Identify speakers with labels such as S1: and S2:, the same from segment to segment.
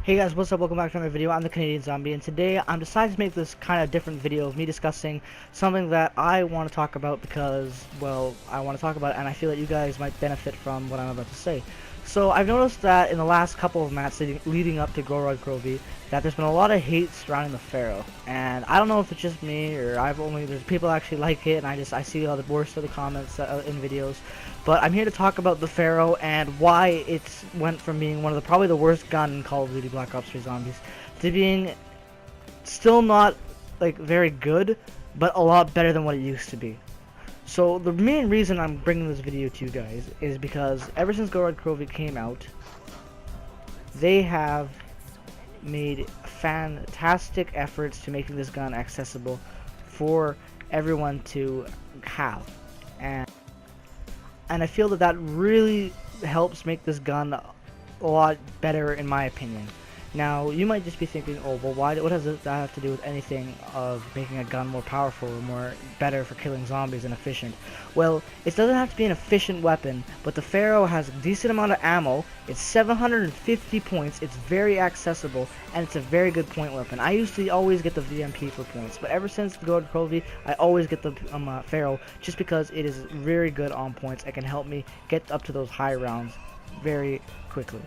S1: Hey guys, what's up? Welcome back to another video. I'm the Canadian Zombie, and today I'm decided to make this kind of different video of me discussing something that I want to talk about because, well, I want to talk about it, and I feel that you guys might benefit from what I'm about to say. So I've noticed that in the last couple of matches leading up to Gorod Krovi, that there's been a lot of hate surrounding the Pharaoh, and I don't know if it's just me or there's people actually like it, and I see all the worst of the comments in videos. But I'm here to talk about the Pharaoh and why it went from being one of probably the worst gun in Call of Duty Black Ops 3 Zombies to being still not like very good, but a lot better than what it used to be. So the main reason I'm bringing this video to you guys is because ever since Gorod Krovi came out, they have made fantastic efforts to making this gun accessible for everyone to have, and I feel that that really helps make this gun a lot better in my opinion. Now, you might just be thinking, oh, well, what does that have to do with anything of making a gun more powerful or more better for killing zombies and efficient? Well, it doesn't have to be an efficient weapon, but the Pharaoh has a decent amount of ammo, it's 750 points, it's very accessible, and it's a very good point weapon. I used to always get the VMP for points, but ever since Gorod Krovi, I always get the Pharaoh just because it is very good on points and can help me get up to those high rounds very quickly.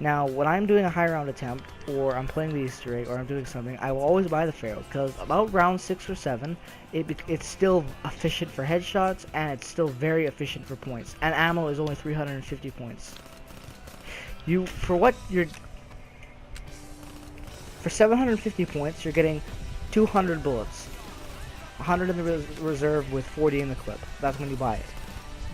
S1: Now, when I'm doing a high round attempt, or I'm playing the Easter egg, or I'm doing something, I will always buy the Pharaoh, because about round 6 or 7, it's still efficient for headshots, and it's still very efficient for points. And ammo is only 350 points. For 750 points, you're getting 200 bullets. 100 in the reserve with 40 in the clip. That's when you buy it.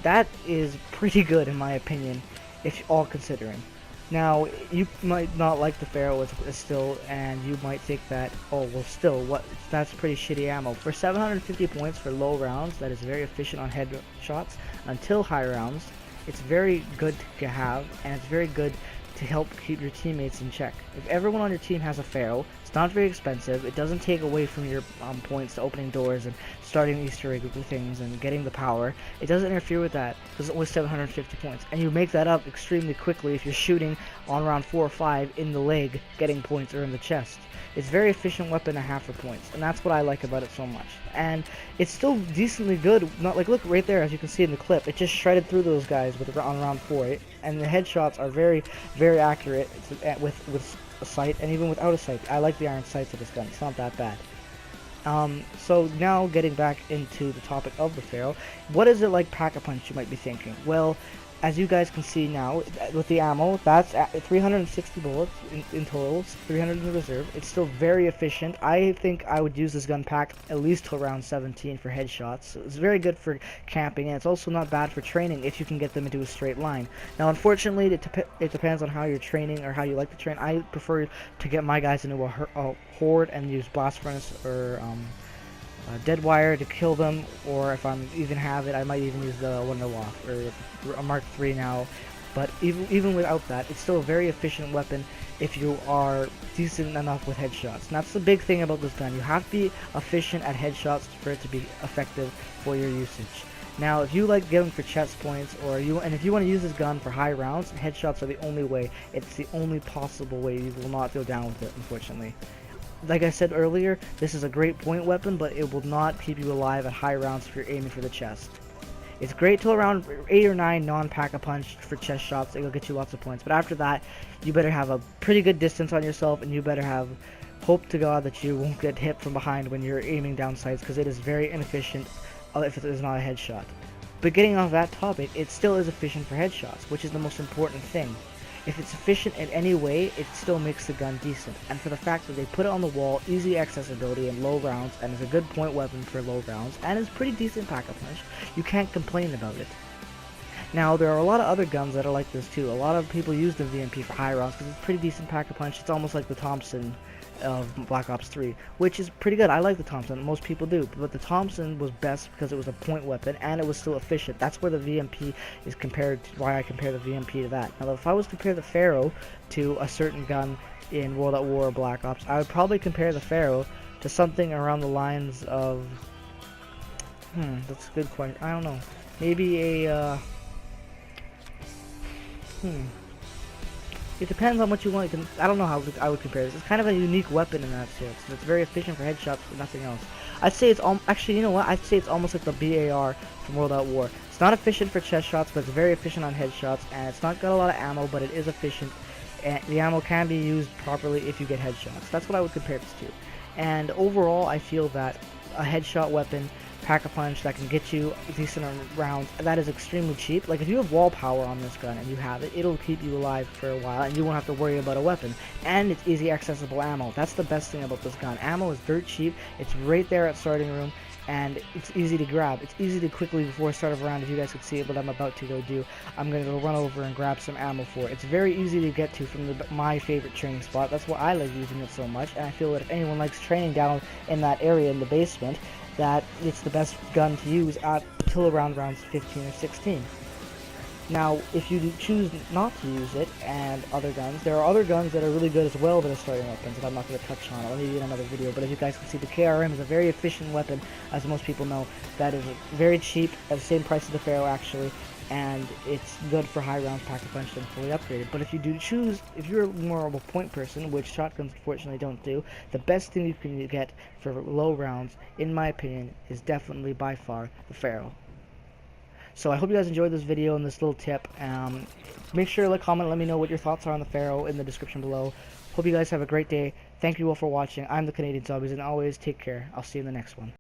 S1: That is pretty good in my opinion, if all considering. Now, you might not like the Pharaoh still, and you might think that, oh, well, still, that's pretty shitty ammo. For 750 points for low rounds, that is very efficient on headshots, until high rounds, it's very good to have, and it's very good to help keep your teammates in check. If everyone on your team has a Pharaoh, it's not very expensive, it doesn't take away from your points to opening doors and starting Easter egg things and getting the power. It doesn't interfere with that because it's only 750 points. And you make that up extremely quickly if you're shooting on round 4 or 5 in the leg, getting points, or in the chest. It's a very efficient weapon to have for points, and that's what I like about it so much. And it's still decently good. Not like, look right there, as you can see in the clip, it just shredded through those guys on round 4, and the headshots are very, very accurate with a sight, and even without a sight. I like the iron sights of this gun. It's not that bad. So now getting back into the topic of the Pharaoh, what is it like Pack-a-Punch, you might be thinking? Well, as you guys can see now, with the ammo, that's at 360 bullets in total, 300 in the reserve. It's still very efficient. I think I would use this gun pack at least till round 17 for headshots. It's very good for camping, and it's also not bad for training if you can get them into a straight line. Now, unfortunately, it depends on how you're training or how you like to train. I prefer to get my guys into a horde and use blast furnace or dead wire to kill them, or if I'm even have it, I might even use the Wonderlock or a Mark III now. But even without that, it's still a very efficient weapon if you are decent enough with headshots. And that's the big thing about this gun. You have to be efficient at headshots for it to be effective for your usage. Now, if you like getting for chest points, and if you want to use this gun for high rounds, headshots are the only way. It's the only possible way. You will not go down with it, unfortunately. Like I said earlier, this is a great point weapon, but it will not keep you alive at high rounds if you're aiming for the chest. It's great till around 8 or 9 non-pack-a-punch for chest shots. It'll get you lots of points. But after that, you better have a pretty good distance on yourself, and you better have hope to God that you won't get hit from behind when you're aiming down sights, because it is very inefficient if it is not a headshot. But getting off that topic, it still is efficient for headshots, which is the most important thing. If it's efficient in any way, it still makes the gun decent. And for the fact that they put it on the wall, easy accessibility in low rounds, and is a good point weapon for low rounds, and is pretty decent pack-a-punch, you can't complain about it. Now, there are a lot of other guns that are like this too. A lot of people use the VMP for high rounds because it's pretty decent pack-a-punch. It's almost like the Thompson of Black Ops 3, which is pretty good. I like the Thompson, most people do, but the Thompson was best because it was a point weapon and it was still efficient. That's where the VMP is compared to, why I compare the VMP to that. Now, if I was to compare the Pharaoh to a certain gun in World at War or Black Ops, I would probably compare the Pharaoh to something around the lines of, that's a good question. I don't know. Maybe a, It depends on what you want. I don't know how I would compare this. It's kind of a unique weapon in that sense. It's very efficient for headshots, but nothing else. I'd say it's actually, you know what? I'd say it's almost like the BAR from World at War. It's not efficient for chest shots, but it's very efficient on headshots, and it's not got a lot of ammo, but it is efficient. And the ammo can be used properly if you get headshots. That's what I would compare this to. And overall, I feel that a headshot weapon, Pack-a-Punch, that can get you decent rounds, that is extremely cheap. Like, if you have wall power on this gun and you have it, it'll keep you alive for a while, and you won't have to worry about a weapon. And it's easy accessible ammo. That's the best thing about this gun. Ammo is dirt cheap. It's right there at starting room, and it's easy to grab. It's easy to quickly, before start of a round, if you guys could see it, what I'm about to go do, I'm going to go run over and grab some ammo for it. It's very easy to get to from my favorite training spot. That's why I like using it so much, and I feel that if anyone likes training down in that area in the basement, that it's the best gun to use until around rounds 15 or 16. Now, if you choose not to use it, and other guns, there are other guns that are really good as well that are starting weapons that I'm not going to touch on. I'll leave you in another video, but as you guys can see, the KRM is a very efficient weapon, as most people know. That is very cheap, at the same price as the Pharo actually, and it's good for high rounds, Pack-a-Punch, and fully upgraded. But if you do choose, if you're more of a point person, which shotguns unfortunately don't do, the best thing you can get for low rounds, in my opinion, is definitely by far the Pharo. So I hope you guys enjoyed this video and this little tip. Make sure to like, comment, let me know what your thoughts are on the Pharo in the description below. Hope you guys have a great day. Thank you all for watching. I'm the Canadian Zombies, and always take care. I'll see you in the next one.